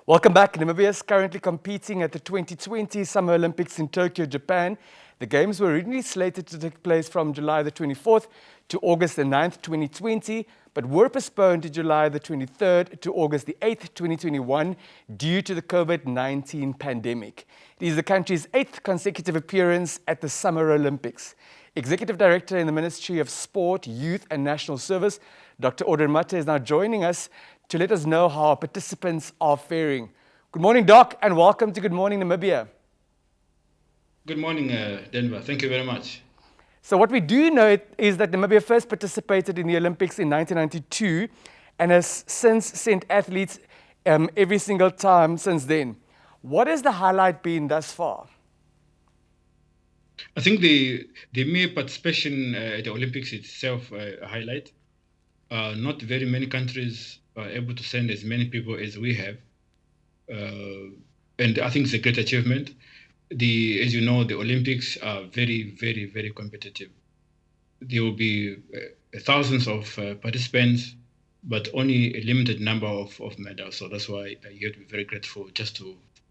Welcome back. Namibia is currently competing at the 2020 Summer Olympics in Tokyo, Japan. The Games were originally slated to take place from July the 24th to August the 9th, 2020, but were postponed to July the 23rd to August the 8th, 2021 due to the COVID-19 pandemic. It is the country's 8th consecutive appearance at the Summer Olympics. Executive Director in the Ministry of Sport, Youth and National Service, Dr. Audrey Mate is now joining us to let us know how our participants are faring. Good morning, Doc, and welcome to Good Morning Namibia. Good morning, Denver. Thank you very much. So what we do know is that Namibia first participated in the Olympics in 1992 and has since sent athletes every single time since then. What has the highlight been thus far? I think the mere participation at the Olympics itself a highlight. Not very many countries are able to send as many people as we have, and I think it's a great achievement. As you know, the Olympics are very, very, very competitive. There will be thousands of participants, but only a limited number of medals. So that's why you have to be very grateful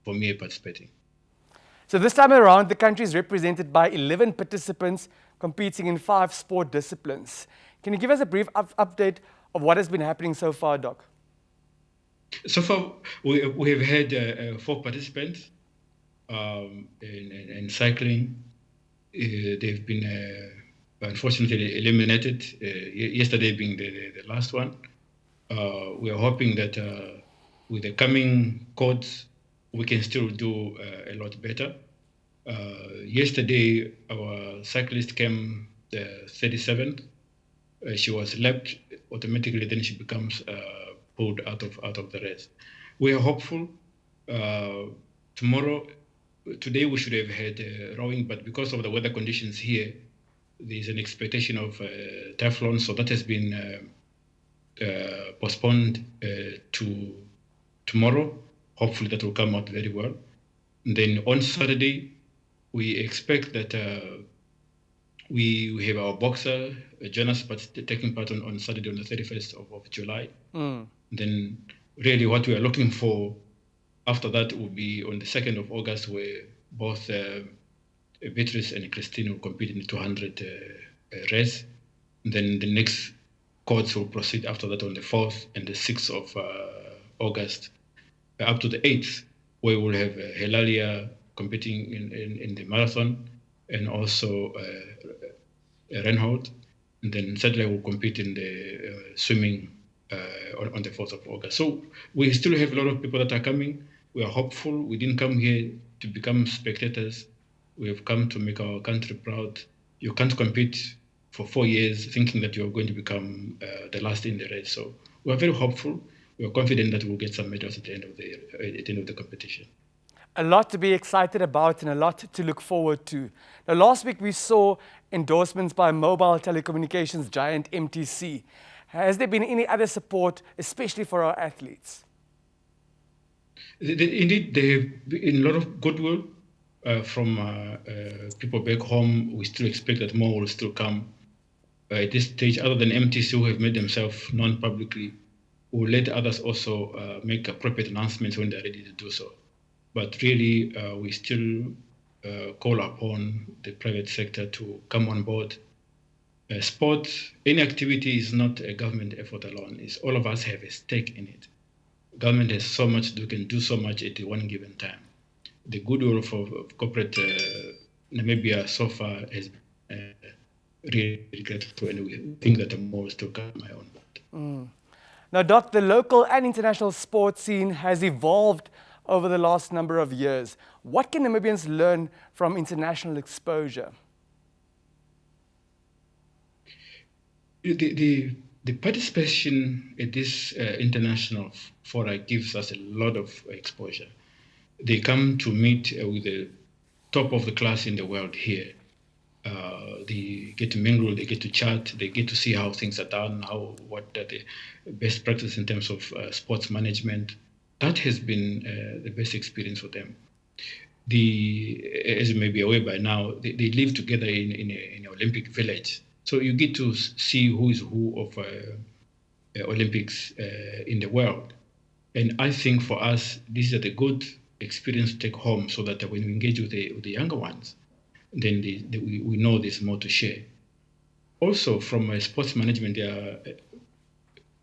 for me participating. So this time around, the country is represented by 11 participants competing in 5 sport disciplines. Can you give us a brief update of what has been happening so far, Doc? So far, we have had 4 participants in cycling. They've been unfortunately eliminated, yesterday being the last one. We are hoping that with the coming codes, we can still do a lot better. Yesterday, our cyclist came the 37th. She was left automatically, then she becomes pulled out of the race. We are hopeful. Today we should have had rowing, but because of the weather conditions here, there's an expectation of Teflon, so that has been postponed to tomorrow. Hopefully that will come out very well. And then on Saturday, we expect that we have our boxer, Jonas, taking part on Saturday on the 31st of July. Then really what we are looking for after that will be on the 2nd of August, where both Beatrice and Christine will compete in the 200 race. And then the next courts will proceed after that on the 4th and the 6th of August, up to the 8th, where we'll have Helalia competing in the marathon, and also Reinhold. And then Sadler will compete in the swimming on the 4th of August. So we still have a lot of people that are coming. We are hopeful. We didn't come here to become spectators. We have come to make our country proud. You can't compete for 4 years thinking that you're going to become the last in the race. So we are very hopeful. We are confident that we'll get some medals at the end of the competition. A lot to be excited about and a lot to look forward to. Now, last week we saw endorsements by mobile telecommunications giant MTC. Has there been any other support, especially for our athletes? Indeed, there have been a lot of goodwill from people back home. We still expect that more will still come. At this stage, other than MTC, who have made themselves known publicly, we'll let others also make appropriate announcements when they're ready to do so. But really, we still call upon the private sector to come on board. Sport, any activity is not a government effort alone. It's all of us have a stake in it. Government has so much, we can do so much at one given time. The goodwill of corporate Namibia so far has been really grateful, and we think that more is to come on board. Now, Doc, the local and international sports scene has evolved over the last number of years. What can Namibians learn from international exposure? The participation at this international fora gives us a lot of exposure. They come to meet with the top of the class in the world here. They get to mingle, they get to chat, they get to see how things are done, what are the best practices in terms of sports management. That has been the best experience for them. As you may be aware by now, they live together in an Olympic village. So you get to see who is who of Olympics in the world. And I think for us, this is a good experience to take home so that when we engage with the younger ones, then we know there's more to share. Also, from a sports management, there are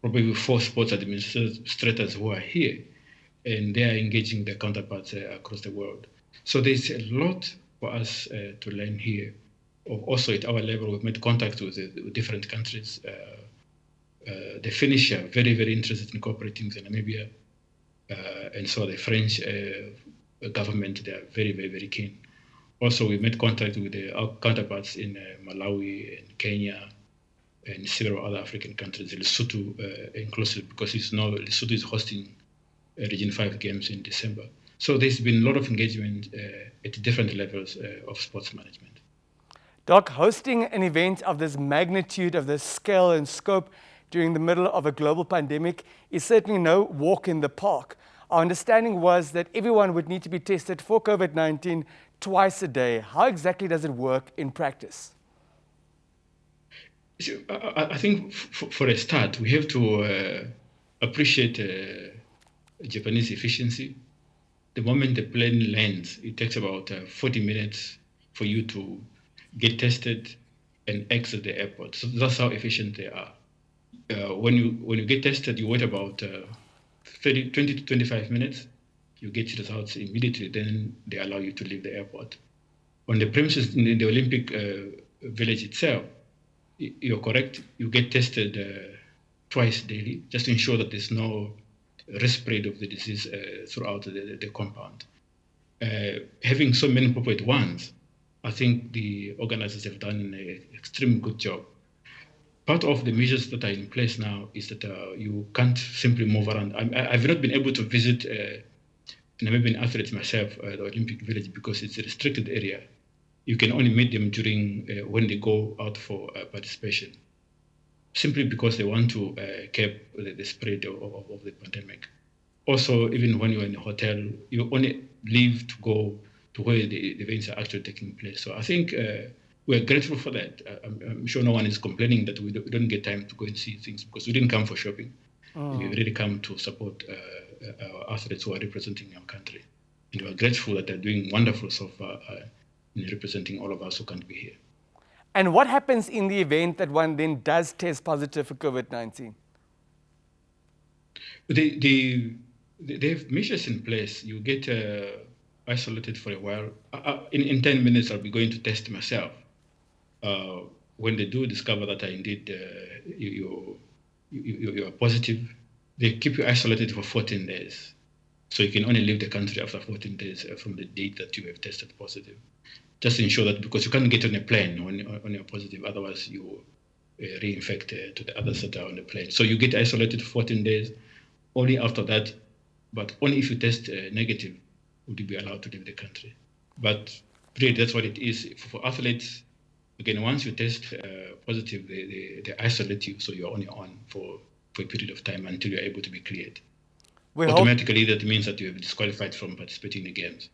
probably 4 sports administrators who are here, and they are engaging their counterparts across the world. So there's a lot for us to learn here. Also, at our level, we've made contact with different countries. The Finnish are very, very interested in cooperating with Namibia. And so the French government, they are very, very, very keen. Also, we made contact with our counterparts in Malawi and Kenya and several other African countries, Lesotho inclusive, because Lesotho is hosting Region 5 games in December. So there's been a lot of engagement at different levels of sports management. Doc, hosting an event of this magnitude, of this scale and scope during the middle of a global pandemic is certainly no walk in the park. Our understanding was that everyone would need to be tested for COVID-19 twice a day. How exactly does it work in practice? So, I think for a start, we have to appreciate Japanese efficiency. The moment the plane lands, it takes about 40 minutes for you to get tested and exit the airport. So that's how efficient they are. When you get tested, you wait about 20 to 25 minutes. You get your results immediately, then they allow you to leave the airport. On the premises in the Olympic village itself, you're correct. You get tested twice daily, just to ensure that there's no spread of the disease throughout the compound. Having so many people at once, I think the organizers have done an extremely good job. Part of the measures that are in place now is that you can't simply move around. I've not been able to visit Namibian athletes myself at the Olympic Village because it's a restricted area. You can only meet them during when they go out for participation, simply because they want to cap the spread of the pandemic. Also, even when you're in a hotel, you only leave to go to where the events are actually taking place. So I think we're grateful for that. I'm sure no one is complaining that we don't get time to go and see things because we didn't come for shopping. We really come to support our athletes who are representing our country. And we're grateful that they're doing wonderful so far in representing all of us who can't be here. And what happens in the event that one then does test positive for COVID-19? They have measures in place. You get isolated for a while. In 10 minutes, I'll be going to test myself. When they do discover that indeed you are positive, they keep you isolated for 14 days. So you can only leave the country after 14 days from the date that you have tested positive. Just to ensure that, because you can't get on a plane when you're positive, otherwise you reinfect to the others that are on the plane. So you get isolated for 14 days. Only after that, but only if you test negative, would you be allowed to leave the country. But really, that's what it is. For athletes, again, once you test positive, they isolate you, so you're only on for a period of time until you're able to be cleared. Automatically, that means that you have disqualified from participating in the games.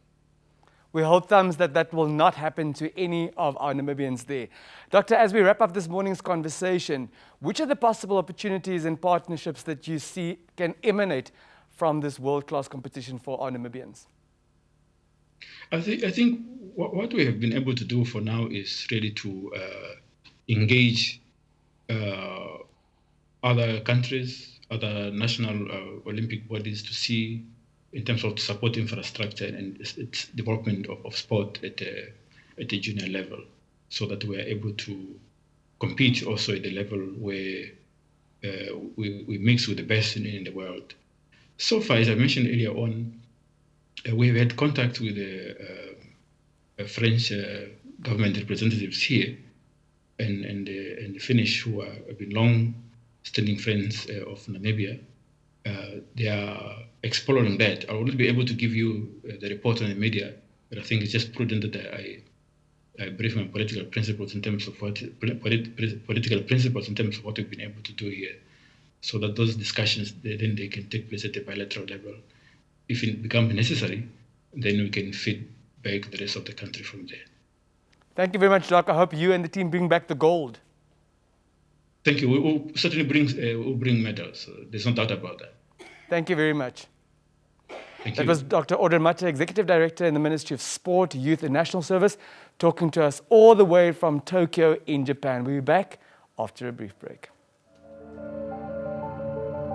We hold thumbs that that will not happen to any of our Namibians there. Doctor, as we wrap up this morning's conversation, which are the possible opportunities and partnerships that you see can emanate from this world-class competition for our Namibians? I think what we have been able to do for now is really to engage other countries, other national Olympic bodies to see in terms of support infrastructure and its development of sport at a junior level, so that we are able to compete also at the level where we mix with the best in the world. So far, as I mentioned earlier on, we've had contact with the French government representatives here and the Finnish, who have been long-standing friends of Namibia. They are exploring that. I will not be able to give you the report on the media, but I think it's just prudent that I brief my political principles in terms of what we've been able to do here, so that those discussions then they can take place at a bilateral level. If it becomes necessary, then we can feed back the rest of the country from there. Thank you very much, Doc. I hope you and the team bring back the gold. Thank you. We will certainly bring medals. There's no doubt about that. Thank you very much. Thank That you. was Dr. Audrey Mata, Executive Director in the Ministry of Sport, Youth and National Service, talking to us all the way from Tokyo in Japan. We'll be back after a brief break.